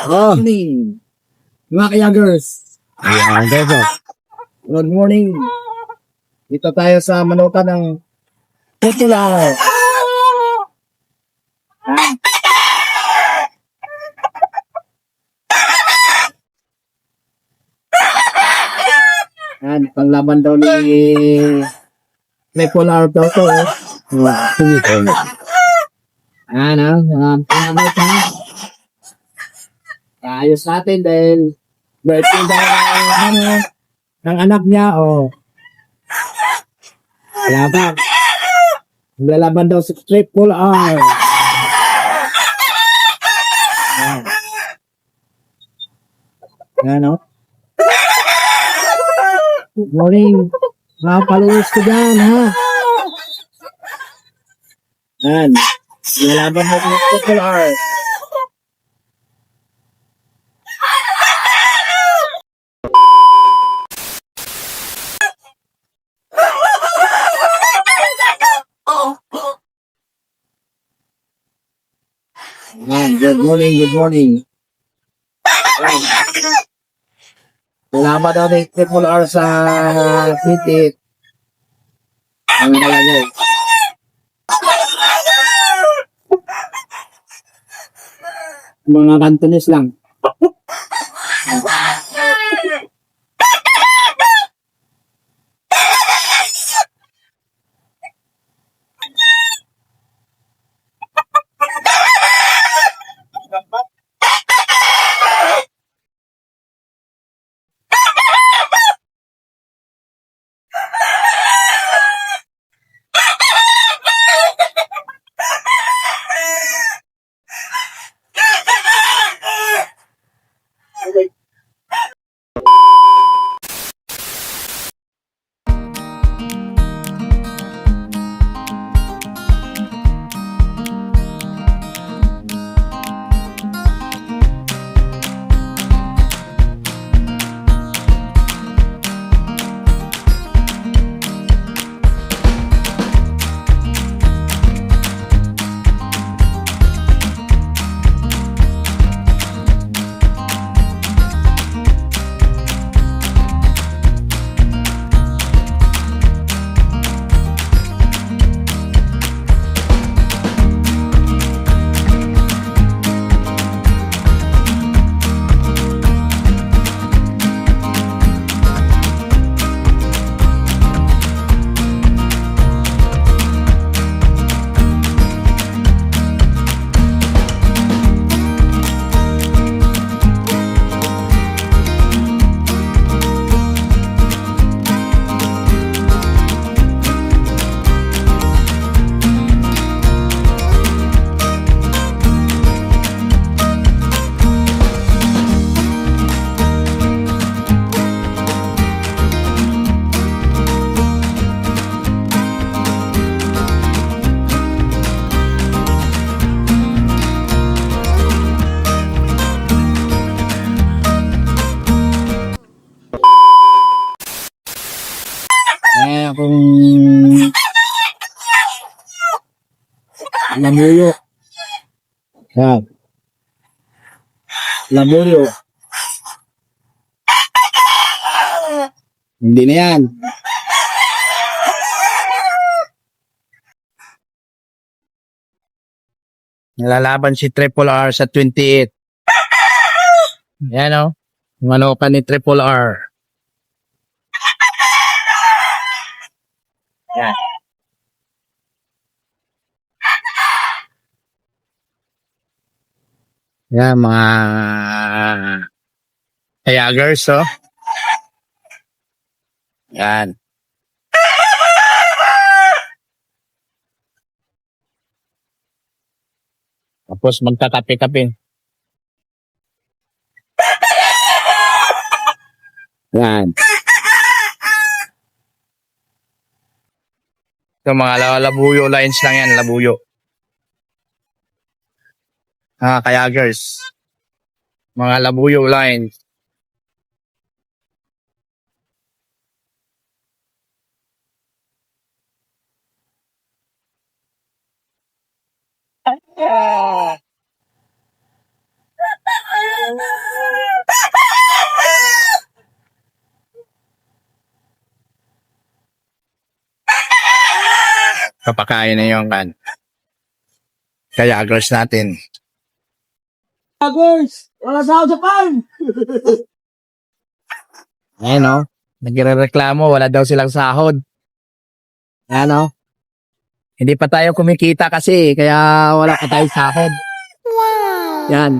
Oh, Morning, mga kayagers. ayan, Beso. Good morning. Dito tayo sa manukan ng Tutula. Yan, panglaban daw ni may polar daw to. Ayan, panglaban ka. Ayos natin dahil birthday daw ng anak niya, oh. Laban. Lalaban daw sa Triple R. Yan. Yan, oh. Good morning. Mga followers ko dyan, ha? Yan. Lalaban daw sa Triple R. Yan. Good morning, good morning. Yan. Lalaban daw ni Triple R sa City. Ang talaga. Mga Cantonese lang. Akong labuyo. Yan. Labuyo. Hindi na yan. Nalalaban si Triple R sa 28. Yan, oh. Manukan ni Triple R. Yan. Yan, mga kayagers, oh. Yan. Tapos magkakape-kape. Yan. So, mga labuyo lines lang yan, labuyo. Kayagers. Mga labuyo lines. Papakain na yung kan. Kaya agros natin. Agos! Wala sa sa farm! Ayan o. Nagre-reklamo, wala daw silang sahod. Ayan o. Hindi pa tayo kumikita kasi, kaya wala pa tayong sahod. Wow! Yan.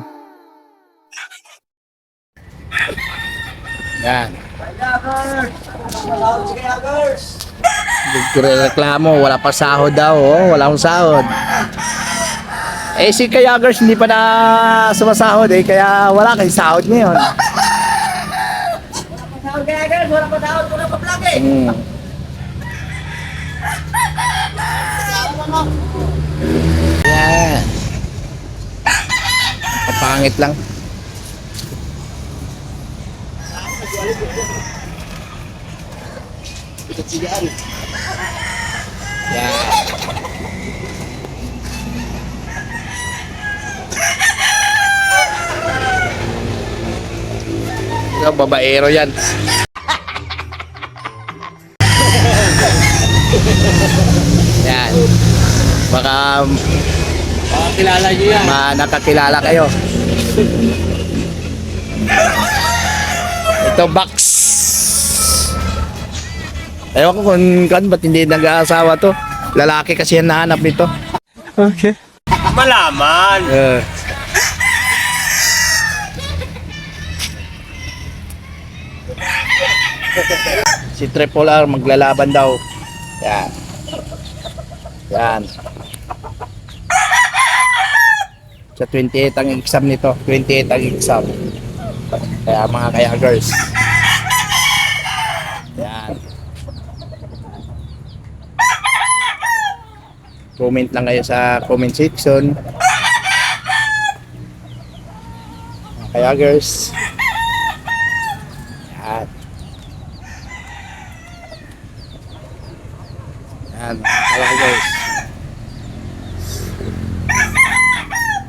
Yan. Agos! Wala sa Agos! Nagre-reklamo, wala pa sahod daw. Oh, wala akong sahod. Eh si Kayagers hindi pa na sumasahod eh, kaya wala kay sahod ngayon. Sahod kay Agos! Wala pa sahod! Wala pa vlog eh! Yan. Kapangit lang. Yan. Ito, babaero yan. Yan. Baka Kilala niyo yan. nakakilala kayo. Ito, box. Ewan ko kung ba't hindi nag-aasawa to. Lalaki kasi yan nahanap nito. Okay. Malaman! Si Triple R maglalaban daw. Yan. Yan. Sa 28 ang exam nito. 28 ang exam. Kaya mga kayagers. Yan. Comment lang kayo sa comment section. Mga kayagers. Yan. Yan, kaya guys.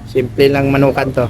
Simple lang manukan to.